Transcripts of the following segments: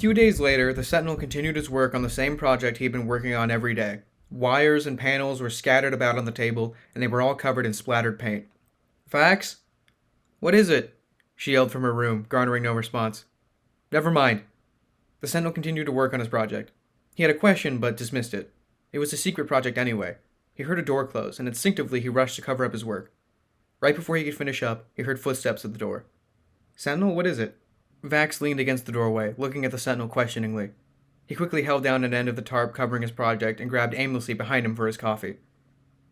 few days later, the Sentinel continued his work on the same project he'd been working on every day. Wires and panels were scattered about on the table, and they were all covered in splattered paint. Vax? What is it? She yelled from her room, garnering no response. Never mind. The Sentinel continued to work on his project. He had a question, but dismissed it. It was a secret project anyway. He heard a door close, and instinctively he rushed to cover up his work. Right before he could finish up, he heard footsteps at the door. Sentinel, what is it? Vax leaned against the doorway, looking at the Sentinel questioningly. He quickly held down an end of the tarp covering his project and grabbed aimlessly behind him for his coffee.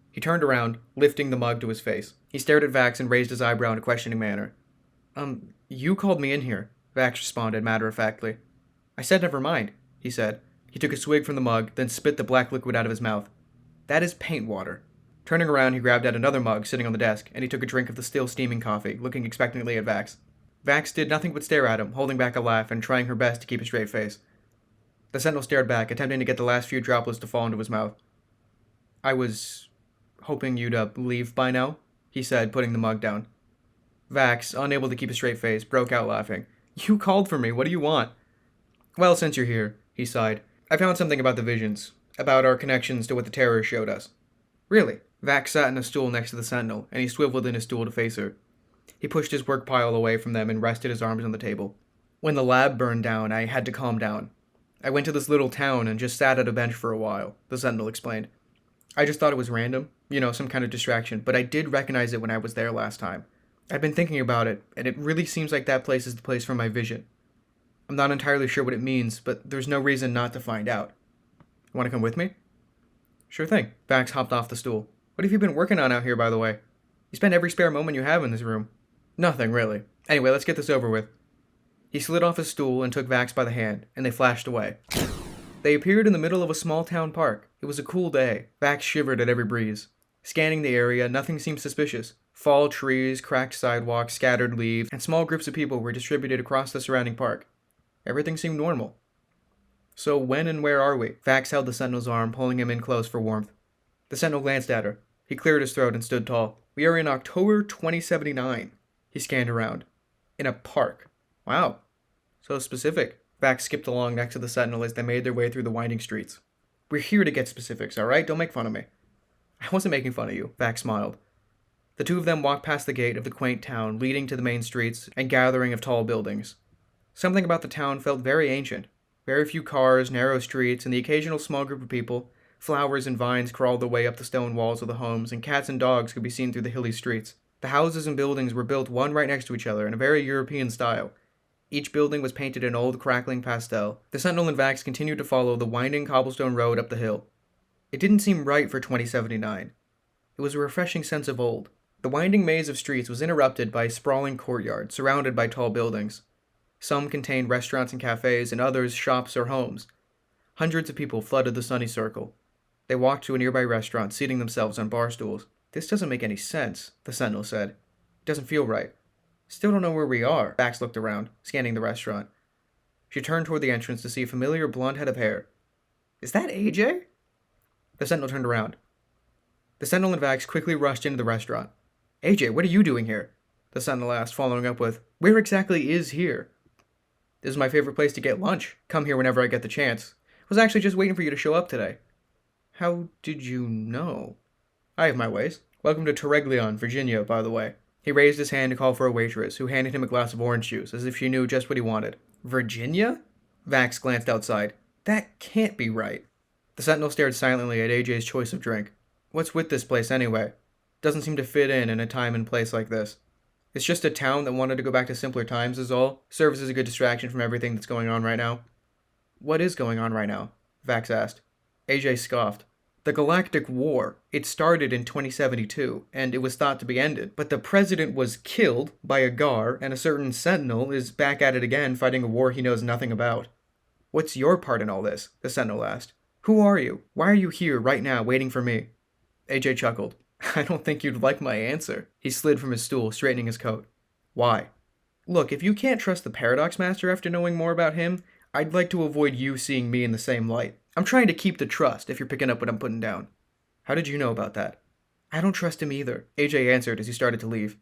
He turned around, lifting the mug to his face. He stared at Vax and raised his eyebrow in a questioning manner. You called me in here, Vax responded matter-of-factly. I said never mind, he said. He took a swig from the mug, then spit the black liquid out of his mouth. That is paint water. Turning around, he grabbed out another mug sitting on the desk, and he took a drink of the still steaming coffee, looking expectantly at Vax. Vax did nothing but stare at him, holding back a laugh and trying her best to keep a straight face. The Sentinel stared back, attempting to get the last few droplets to fall into his mouth. I was hoping you'd leave by now, he said, putting the mug down. Vax, unable to keep a straight face, broke out laughing. You called for me, what do you want? Well, since you're here, he sighed. I found something about the visions, about our connections to what the terrorists showed us. Really? Vax sat in a stool next to the Sentinel, and he swiveled in his stool to face her. He pushed his work pile away from them and rested his arms on the table. When the lab burned down, I had to calm down. I went to this little town and just sat at a bench for a while, the Sentinel explained. I just thought it was random, some kind of distraction, but I did recognize it when I was there last time. I've been thinking about it, and it really seems like that place is the place for my vision. I'm not entirely sure what it means, but there's no reason not to find out. You want to come with me? Sure thing. Vax hopped off the stool. What have you been working on out here, by the way? You spend every spare moment you have in this room. Nothing, really. Anyway, let's get this over with. He slid off his stool and took Vax by the hand, and they flashed away. They appeared in the middle of a small town park. It was a cool day. Vax shivered at every breeze. Scanning the area, nothing seemed suspicious. Fall trees, cracked sidewalks, scattered leaves, and small groups of people were distributed across the surrounding park. Everything seemed normal. So when and where are we? Vax held the Sentinel's arm, pulling him in close for warmth. The Sentinel glanced at her. He cleared his throat and stood tall. We are in October 2079. He scanned around. In a park. Wow. So specific. Vax skipped along next to the Sentinel as they made their way through the winding streets. We're here to get specifics, alright? Don't make fun of me. I wasn't making fun of you, Vax smiled. The two of them walked past the gate of the quaint town leading to the main streets and gathering of tall buildings. Something about the town felt very ancient. Very few cars, narrow streets, and the occasional small group of people. Flowers and vines crawled their way up the stone walls of the homes, and cats and dogs could be seen through the hilly streets. The houses and buildings were built one right next to each other in a very European style. Each building was painted in old, crackling pastel. The Sentinel and Vax continued to follow the winding cobblestone road up the hill. It didn't seem right for 2079. It was a refreshing sense of old. The winding maze of streets was interrupted by a sprawling courtyard surrounded by tall buildings. Some contained restaurants and cafes, and others shops or homes. Hundreds of people flooded the sunny circle. They walked to a nearby restaurant, seating themselves on bar stools. This doesn't make any sense, the Sentinel said. It doesn't feel right. Still don't know where we are. Vax looked around, scanning the restaurant. She turned toward the entrance to see a familiar blonde head of hair. Is that AJ? The Sentinel turned around. The Sentinel and Vax quickly rushed into the restaurant. AJ, what are you doing here? The Sentinel asked, following up with, Where exactly is here? This is my favorite place to get lunch. Come here whenever I get the chance. Was actually just waiting for you to show up today. How did you know? I have my ways. Welcome to Torreglion, Virginia, by the way. He raised his hand to call for a waitress, who handed him a glass of orange juice, as if she knew just what he wanted. Virginia? Vax glanced outside. That can't be right. The Sentinel stared silently at AJ's choice of drink. What's with this place anyway? Doesn't seem to fit in a time and place like this. It's just a town that wanted to go back to simpler times is all. Serves as a good distraction from everything that's going on right now. What is going on right now? Vax asked. AJ scoffed. The Galactic War. It started in 2072, and it was thought to be ended. But the president was killed by a Gar, and a certain Sentinel is back at it again fighting a war he knows nothing about. What's your part in all this? The Sentinel asked. Who are you? Why are you here right now waiting for me? AJ chuckled. I don't think you'd like my answer. He slid from his stool, straightening his coat. Why? Look, if you can't trust the Paradox Master after knowing more about him, I'd like to avoid you seeing me in the same light. I'm trying to keep the trust, if you're picking up what I'm putting down. How did you know about that? I don't trust him either, AJ answered as he started to leave.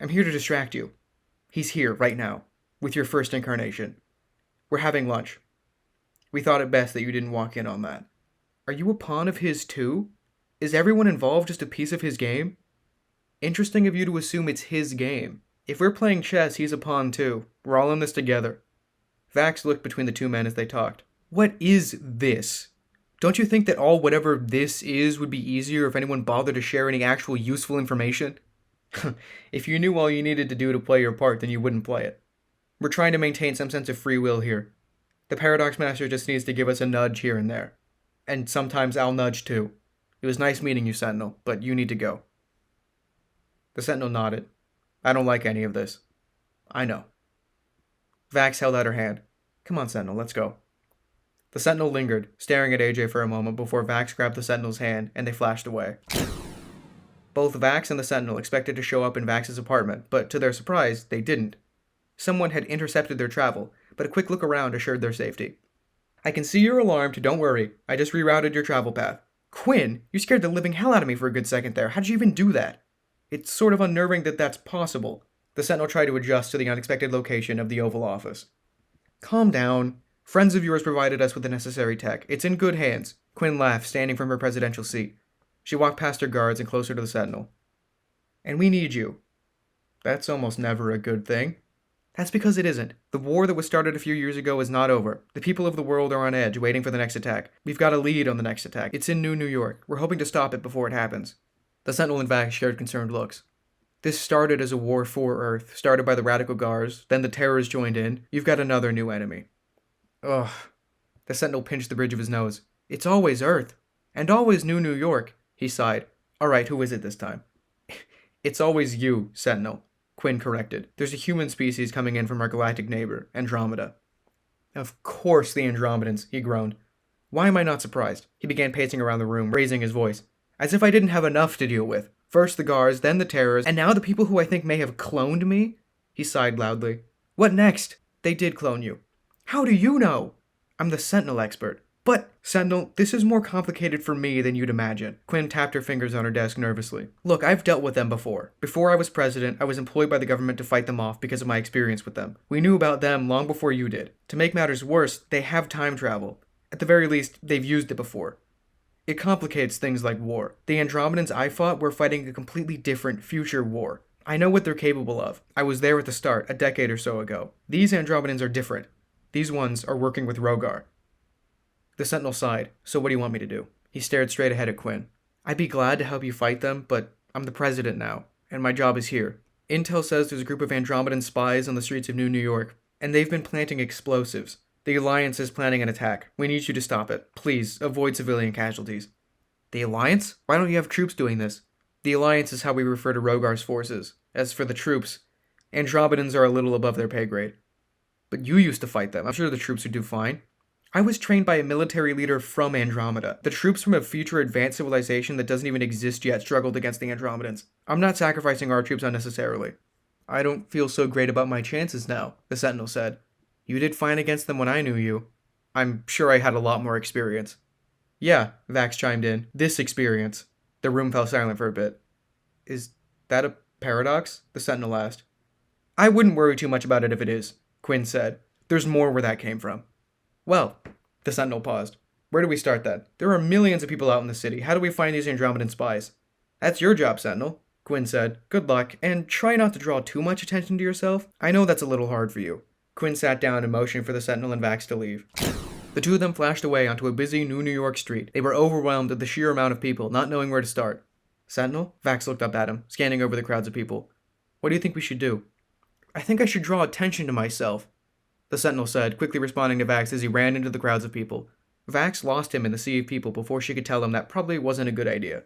I'm here to distract you. He's here, right now, with your first incarnation. We're having lunch. We thought it best that you didn't walk in on that. Are you a pawn of his too? Is everyone involved just a piece of his game? Interesting of you to assume it's his game. If we're playing chess, he's a pawn too. We're all in this together. Vax looked between the two men as they talked. What is this? Don't you think that whatever this is would be easier if anyone bothered to share any actual useful information? If you knew all you needed to do to play your part, then you wouldn't play it. We're trying to maintain some sense of free will here. The Paradox Master just needs to give us a nudge here and there. And sometimes I'll nudge too. It was nice meeting you, Sentinel, but you need to go. The Sentinel nodded. I don't like any of this. I know. Vax held out her hand. Come on, Sentinel, let's go. The Sentinel lingered, staring at AJ for a moment before Vax grabbed the Sentinel's hand and they flashed away. Both Vax and the Sentinel expected to show up in Vax's apartment, but to their surprise, they didn't. Someone had intercepted their travel, but a quick look around assured their safety. I can see you're alarmed, don't worry. I just rerouted your travel path. Quinn, you scared the living hell out of me for a good second there. How'd you even do that? It's sort of unnerving that that's possible. The Sentinel tried to adjust to the unexpected location of the Oval Office. Calm down. Friends of yours provided us with the necessary tech. It's in good hands. Quinn laughed, standing from her presidential seat. She walked past her guards and closer to the Sentinel. And we need you. That's almost never a good thing. That's because it isn't. The war that was started a few years ago is not over. The people of the world are on edge, waiting for the next attack. We've got a lead on the next attack. It's in New York. We're hoping to stop it before it happens. The Sentinel and Vax shared concerned looks. This started as a war for Earth, started by the Radical Guards, then the Terrors joined in. You've got another new enemy. Ugh. The Sentinel pinched the bridge of his nose. It's always Earth. And always New York. He sighed. Alright, who is it this time? It's always you, Sentinel. Quinn corrected. There's a human species coming in from our galactic neighbor, Andromeda. Of course the Andromedans, he groaned. Why am I not surprised? He began pacing around the room, raising his voice. As if I didn't have enough to deal with. First the guards, then the terrors, and now the people who I think may have cloned me? He sighed loudly. What next? They did clone you. How do you know? I'm the Sentinel expert. But, Sentinel, this is more complicated for me than you'd imagine. Quinn tapped her fingers on her desk nervously. Look, I've dealt with them before. Before I was president, I was employed by the government to fight them off because of my experience with them. We knew about them long before you did. To make matters worse, they have time travel. At the very least, they've used it before. It complicates things like war. The Andromedans I fought were fighting a completely different future war. I know what they're capable of. I was there at the start, a decade or so ago. These Andromedans are different. These ones are working with Rogar. The Sentinel sighed. So what do you want me to do? He stared straight ahead at Quinn. I'd be glad to help you fight them, but I'm the president now, and my job is here. Intel says there's a group of Andromedan spies on the streets of New York, and they've been planting explosives. The Alliance is planning an attack. We need you to stop it. Please, avoid civilian casualties. The Alliance? Why don't you have troops doing this? The Alliance is how we refer to Rogar's forces. As for the troops, Andromedans are a little above their pay grade. But you used to fight them. I'm sure the troops would do fine. I was trained by a military leader from Andromeda. The troops from a future advanced civilization that doesn't even exist yet struggled against the Andromedans. I'm not sacrificing our troops unnecessarily. I don't feel so great about my chances now, the Sentinel said. You did fine against them when I knew you. I'm sure I had a lot more experience. Yeah, Vax chimed in. This experience. The room fell silent for a bit. Is that a paradox? The Sentinel asked. I wouldn't worry too much about it if it is, Quinn said. There's more where that came from. Well, the Sentinel paused. Where do we start then? There are millions of people out in the city. How do we find these Andromedan spies? That's your job, Sentinel, Quinn said. Good luck, and try not to draw too much attention to yourself. I know that's a little hard for you. Quinn sat down and motioned for the Sentinel and Vax to leave. The two of them flashed away onto a busy New York street. They were overwhelmed at the sheer amount of people, not knowing where to start. Sentinel? Vax looked up at him, scanning over the crowds of people. What do you think we should do? I think I should draw attention to myself, the Sentinel said, quickly responding to Vax as he ran into the crowds of people. Vax lost him in the sea of people before she could tell him that probably wasn't a good idea.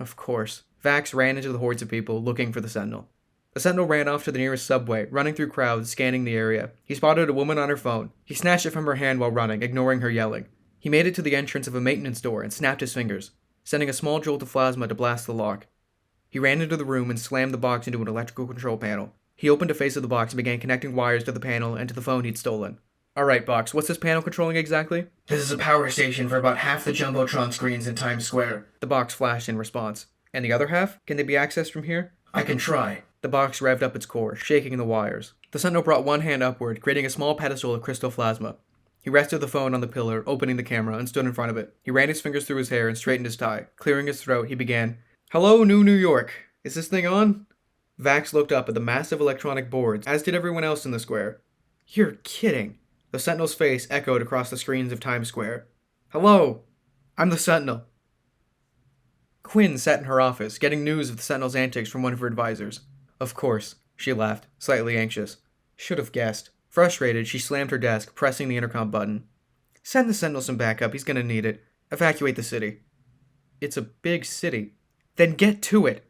Of course. Vax ran into the hordes of people, looking for the Sentinel. The Sentinel ran off to the nearest subway, running through crowds, scanning the area. He spotted a woman on her phone. He snatched it from her hand while running, ignoring her yelling. He made it to the entrance of a maintenance door and snapped his fingers, sending a small jolt of plasma to blast the lock. He ran into the room and slammed the box into an electrical control panel. He opened a face of the box and began connecting wires to the panel and to the phone he'd stolen. Alright, Box, what's this panel controlling exactly? This is a power station for about half the Jumbotron screens in Times Square. The box flashed in response. And the other half? Can they be accessed from here? I can try. The box revved up its core, shaking the wires. The Sentinel brought one hand upward, creating a small pedestal of crystal plasma. He rested the phone on the pillar, opening the camera, and stood in front of it. He ran his fingers through his hair and straightened his tie. Clearing his throat, he began, "Hello, New York. Is this thing on?" Vax looked up at the massive electronic boards, as did everyone else in the square. "You're kidding." The Sentinel's face echoed across the screens of Times Square. "Hello. I'm the Sentinel." Quinn sat in her office, getting news of the Sentinel's antics from one of her advisors. "Of course," she laughed, slightly anxious. "Should have guessed." Frustrated, she slammed her desk, pressing the intercom button. "Send the Sentinel some backup, he's gonna need it. Evacuate the city." "It's a big city." "Then get to it!"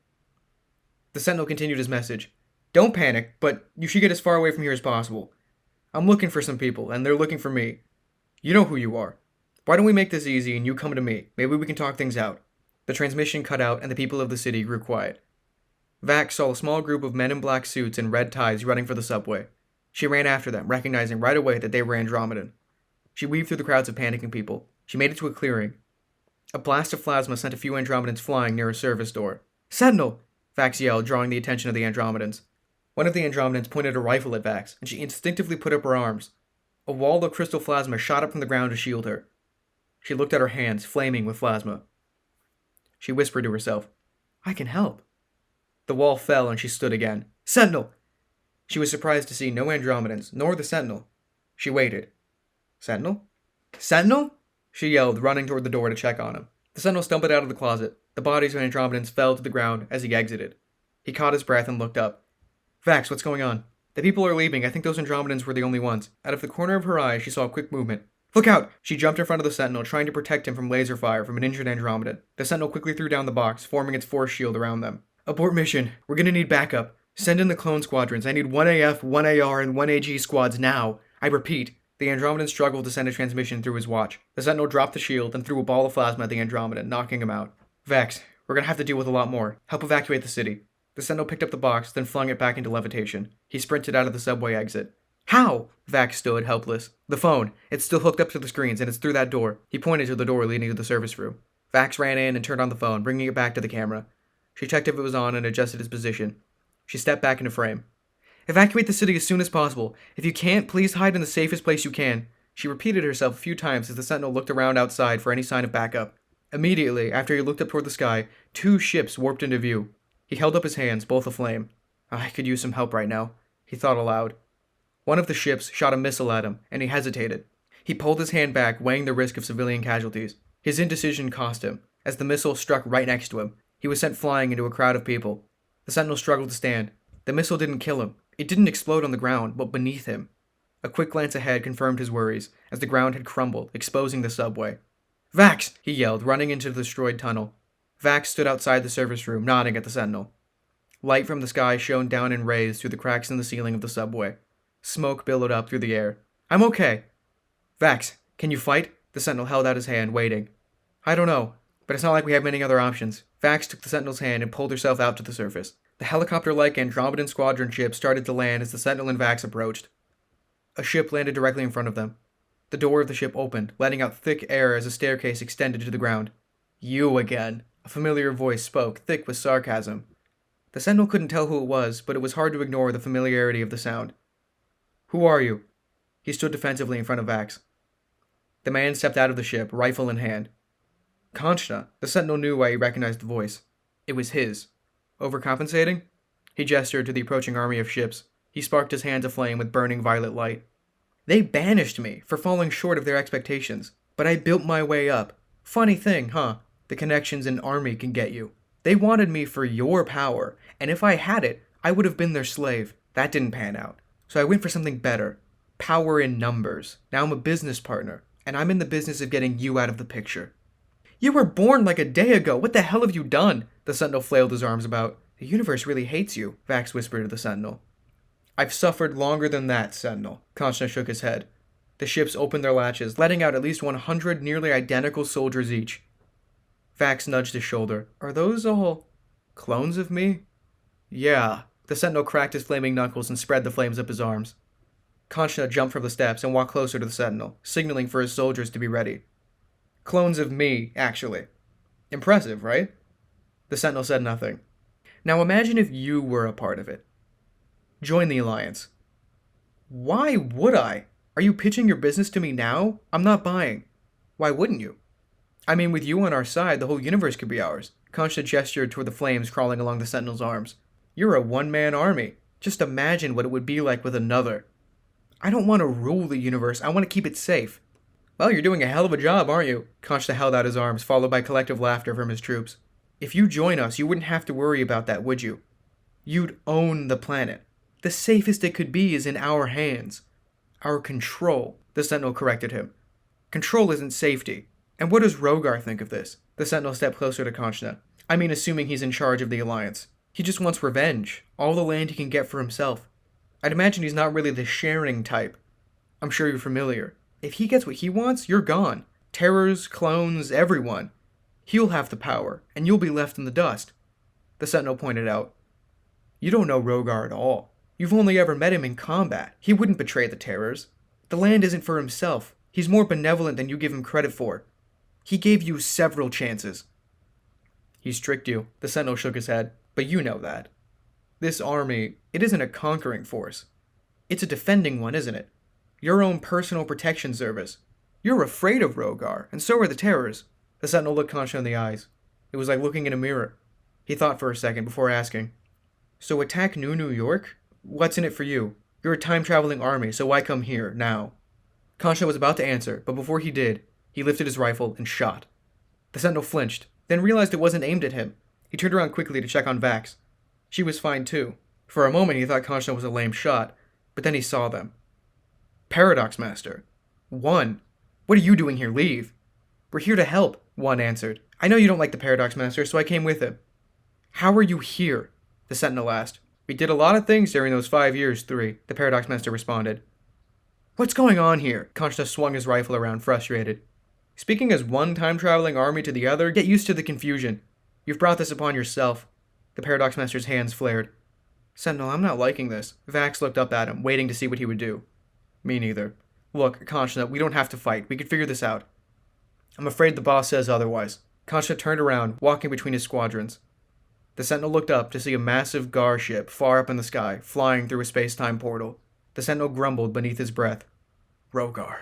The Sentinel continued his message. "Don't panic, but you should get as far away from here as possible. I'm looking for some people, and they're looking for me. You know who you are. Why don't we make this easy and you come to me? Maybe we can talk things out." The transmission cut out and the people of the city grew quiet. Vax saw a small group of men in black suits and red ties running for the subway. She ran after them, recognizing right away that they were Andromedan. She weaved through the crowds of panicking people. She made it to a clearing. A blast of plasma sent a few Andromedans flying near a service door. "Sentinel!" Vax yelled, drawing the attention of the Andromedans. One of the Andromedans pointed a rifle at Vax, and she instinctively put up her arms. A wall of crystal plasma shot up from the ground to shield her. She looked at her hands, flaming with plasma. She whispered to herself, "I can help." The wall fell and she stood again. "Sentinel!" She was surprised to see no Andromedans, nor the Sentinel. She waited. "Sentinel? Sentinel?" she yelled, running toward the door to check on him. The Sentinel stumbled out of the closet. The bodies of Andromedans fell to the ground as he exited. He caught his breath and looked up. "Vax, what's going on?" "The people are leaving. I think those Andromedans were the only ones." Out of the corner of her eye, she saw a quick movement. "Look out!" She jumped in front of the Sentinel, trying to protect him from laser fire from an injured Andromedan. The Sentinel quickly threw down the box, forming its force shield around them. "Abort mission. We're gonna need backup. Send in the clone squadrons. I need 1 AF, 1 AR, and 1 AG squads now. I repeat." The Andromedan struggled to send a transmission through his watch. The Sentinel dropped the shield and threw a ball of plasma at the Andromedan, knocking him out. "Vax, we're gonna have to deal with a lot more. Help evacuate the city." The Sentinel picked up the box, then flung it back into levitation. He sprinted out of the subway exit. "How?" Vax stood, helpless. "The phone. It's still hooked up to the screens, and it's through that door." He pointed to the door leading to the service room. Vax ran in and turned on the phone, bringing it back to the camera. She checked if it was on and adjusted its position. She stepped back into frame. "Evacuate the city as soon as possible. If you can't, please hide in the safest place you can." She repeated herself a few times as the Sentinel looked around outside for any sign of backup. Immediately, after he looked up toward the sky, 2 ships warped into view. He held up his hands, both aflame. "I could use some help right now," he thought aloud. One of the ships shot a missile at him, and he hesitated. He pulled his hand back, weighing the risk of civilian casualties. His indecision cost him. As the missile struck right next to him, he was sent flying into a crowd of people. The Sentinel struggled to stand. The missile didn't kill him. It didn't explode on the ground, but beneath him. A quick glance ahead confirmed his worries, as the ground had crumbled, exposing the subway. "Vax!" he yelled, running into the destroyed tunnel. Vax stood outside the service room, nodding at the Sentinel. Light from the sky shone down in rays through the cracks in the ceiling of the subway. Smoke billowed up through the air. "I'm okay." "Vax, can you fight?" The Sentinel held out his hand, waiting. "I don't know, but it's not like we have many other options." Vax took the Sentinel's hand and pulled herself out to the surface. The helicopter-like Andromedan squadron ship started to land as the Sentinel and Vax approached. A ship landed directly in front of them. The door of the ship opened, letting out thick air as a staircase extended to the ground. "You again," a familiar voice spoke, thick with sarcasm. The Sentinel couldn't tell who it was, but it was hard to ignore the familiarity of the sound. "Who are you?" He stood defensively in front of Vax. The man stepped out of the ship, rifle in hand. Conchna. The Sentinel knew why he recognized the voice. It was his. Overcompensating? He gestured to the approaching army of ships. He sparked his hands aflame with burning violet light. "They banished me for falling short of their expectations, but I built my way up. Funny thing, huh? The connections an army can get you. They wanted me for your power, and if I had it, I would have been their slave. That didn't pan out. So I went for something better. Power in numbers. Now I'm a business partner, and I'm in the business of getting you out of the picture." "You were born like a day ago. What the hell have you done?" The Sentinel flailed his arms about. "The universe really hates you," Vax whispered to the Sentinel. "I've suffered longer than that, Sentinel." Conchna shook his head. The ships opened their latches, letting out at least 100 nearly identical soldiers each. Vax nudged his shoulder. "Are those all clones of me?" "Yeah." The Sentinel cracked his flaming knuckles and spread the flames up his arms. Conchna jumped from the steps and walked closer to the Sentinel, signaling for his soldiers to be ready. "Clones of me, actually. Impressive, right?" The Sentinel said nothing. "Now imagine if you were a part of it. Join the Alliance. Why would I? Are you pitching your business to me now? I'm not buying. Why wouldn't you? I mean, with you on our side, the whole universe could be ours. Concha gestured toward the flames crawling along the Sentinel's arms. You're a one-man army. Just imagine what it would be like with another. I don't want to rule the universe. I want to keep it safe. Well, you're doing a hell of a job, aren't you? Concha held out his arms, followed by collective laughter from his troops. If you join us, you wouldn't have to worry about that, would you? You'd own the planet. The safest it could be is in our hands. Our control, the Sentinel corrected him. Control isn't safety. And what does Rogar think of this? The Sentinel stepped closer to Concha. I mean, assuming he's in charge of the Alliance. He just wants revenge. All the land he can get for himself. I'd imagine he's not really the sharing type. I'm sure you're familiar. If he gets what he wants, you're gone. Terrors, clones, everyone. He'll have the power, and you'll be left in the dust. The Sentinel pointed out. You don't know Rogar at all. You've only ever met him in combat. He wouldn't betray the Terrors. The land isn't for himself. He's more benevolent than you give him credit for. He gave you several chances. He's tricked you. The Sentinel shook his head. But you know that. This army, it isn't a conquering force. It's a defending one, isn't it? Your own personal protection service. You're afraid of Rogar, and so are the Terrors. The Sentinel looked Concha in the eyes. It was like looking in a mirror. He thought for a second before asking. So attack New York? What's in it for you? You're a time-traveling army, so why come here, now? Concha was about to answer, but before he did, he lifted his rifle and shot. The Sentinel flinched, then realized it wasn't aimed at him. He turned around quickly to check on Vax. She was fine too. For a moment he thought Concha was a lame shot, but then he saw them. Paradox Master. One. What are you doing here? Leave. We're here to help, One answered. I know you don't like the Paradox Master, so I came with him. How are you here? The Sentinel asked. We did a lot of things during those 5 years, 3, the Paradox Master responded. What's going on here? Concha swung his rifle around, frustrated. Speaking as one time-traveling army to the other, get used to the confusion. You've brought this upon yourself. The Paradox Master's hands flared. Sentinel, I'm not liking this. Vax looked up at him, waiting to see what he would do. Me neither. Look, Concha, we don't have to fight. We can figure this out. I'm afraid the boss says otherwise. Concha turned around, walking between his squadrons. The Sentinel looked up to see a massive Gar ship far up in the sky, flying through a space-time portal. The Sentinel grumbled beneath his breath. Rogar.